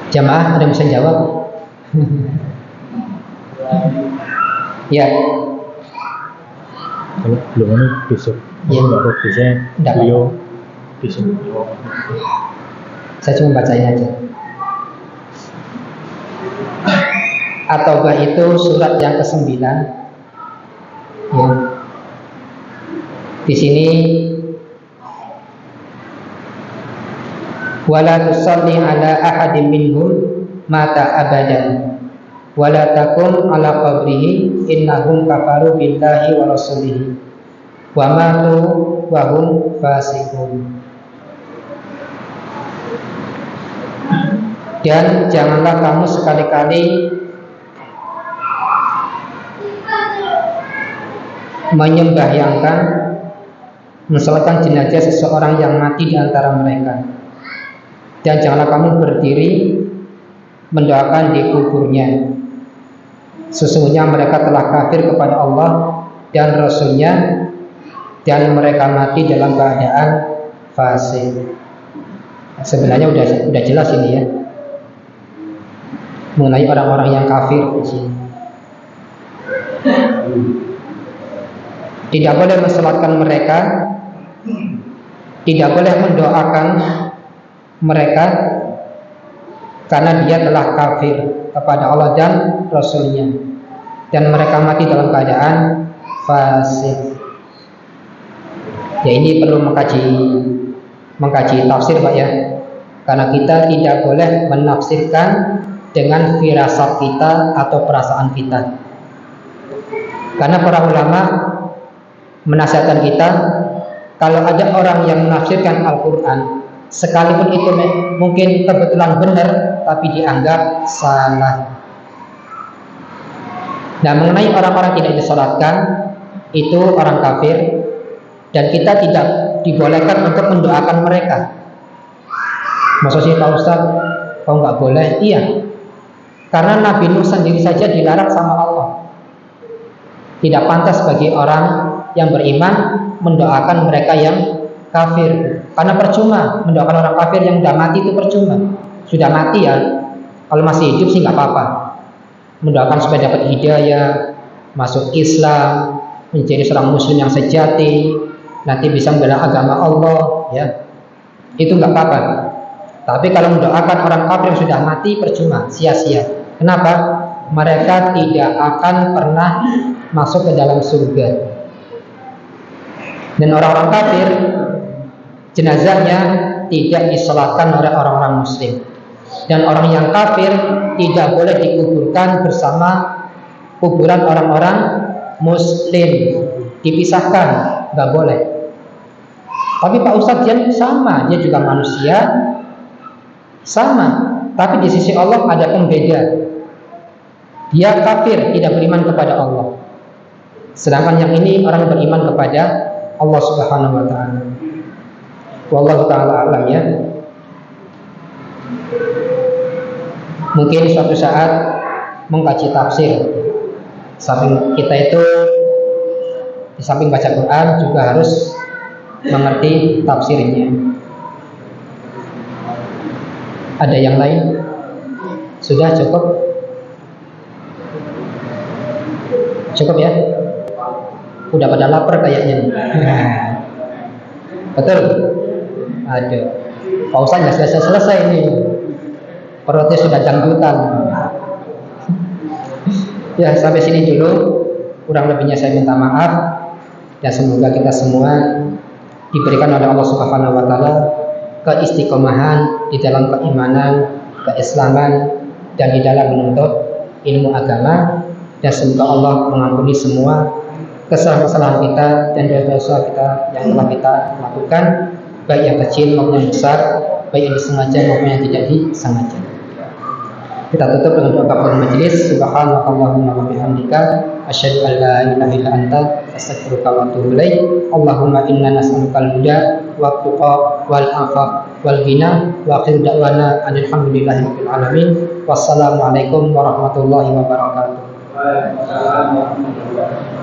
Speaker 2: Jamaah ada yang bisa jawab? Ya.
Speaker 1: Kalau belum ini besok.
Speaker 2: Ya.
Speaker 1: Kalau biasanya beliau besok.
Speaker 2: Saya cuma bacain aja. At-Taubah itu surat yang ke-9. Ya. Di sini wala tusalli ala ahadin minhum mata abadan wala takum ala qabrihi innahum kafaru billahi wa rasulihi wa matu wa hum fasiqun. Dan janganlah kamu sekali-kali menyembahyangkan, mensolatkan jenazah seseorang yang mati di antara mereka. Dan janganlah kamu berdiri mendoakan di kuburnya. Sesungguhnya mereka telah kafir kepada Allah dan Rasul-Nya, dan mereka mati dalam keadaan fasik. Sebenarnya udah jelas ini ya, mengenai orang-orang yang kafir di sini. Tidak boleh mensolatkan mereka, tidak boleh mendoakan mereka, karena dia telah kafir kepada Allah dan Rasul-Nya, dan mereka mati dalam keadaan fasik. Ya, ini perlu mengkaji tafsir Pak ya, karena kita tidak boleh menafsirkan dengan firasat kita atau perasaan kita. Karena para ulama menasihatkan kita kalau ada orang yang menafsirkan Al-Quran, sekalipun itu mungkin kebetulan benar, tapi dianggap salah. Nah, mengenai orang-orang tidak disolatkan, itu orang kafir, dan kita tidak dibolehkan untuk mendoakan mereka. Maksudnya Pak Ustaz, kau nggak boleh? Iya, karena Nabi Nuh sendiri saja dilarang sama Allah. Tidak pantas bagi orang yang beriman mendoakan mereka yang kafir, karena percuma mendoakan orang kafir yang sudah mati, itu percuma. Sudah mati ya, kalau masih hidup sih nggak apa-apa, mendoakan supaya dapat hidayah, masuk Islam, menjadi seorang muslim yang sejati, nanti bisa membela agama Allah, ya, itu nggak apa-apa. Tapi kalau mendoakan orang kafir yang sudah mati, percuma, sia-sia. Kenapa? Mereka tidak akan pernah masuk ke dalam surga. Dan orang-orang kafir, jenazahnya tidak disolatkan oleh orang-orang muslim. Dan orang yang kafir tidak boleh dikuburkan bersama kuburan orang-orang muslim, dipisahkan, nggak boleh. Tapi Pak Ustadz, dia sama, dia juga manusia, sama. Tapi di sisi Allah ada pembeda. Dia kafir, tidak beriman kepada Allah. Sedangkan yang ini orang beriman kepada Allah Subhanahu wa taala. Wallahu taala alam, ya. Mungkin suatu saat mengkaji tafsir, samping kita itu di samping baca Quran juga harus mengerti tafsirnya. Ada yang lain? Sudah cukup? Cukup ya? Udah pada lapar kayaknya. Betul? Aduh, pausanya selesai ini. Perutnya sudah dangdutan. Ya, sampai sini dulu. Kurang lebihnya saya minta maaf. Dan semoga kita semua diberikan oleh Allah Subhanahu wa taala keistiqomahan di dalam keimanan, keislaman, dan di dalam menuntut ilmu agama. Dan semoga Allah mengampuni semua kesalahan-kesalahan kita dan dosa-dosa kita yang telah kita lakukan, baik yang kecil maupun yang besar, baik yang disengaja maupun yang tidak disengaja. Kita tutup dengan doa kafaratul majelis. Subhanakallahumma wa bihamdika asyhadu an la ilaha illa anta astaghfiruka wa atubu ilaik. Allahumma inna nas'alukal huda wa tuqa wal afaf wal ghina wa akhir da'wana alhamdulillahi rabbil alamin. Wassalamualaikum warahmatullahi wabarakatuh. Waalaikumsalam.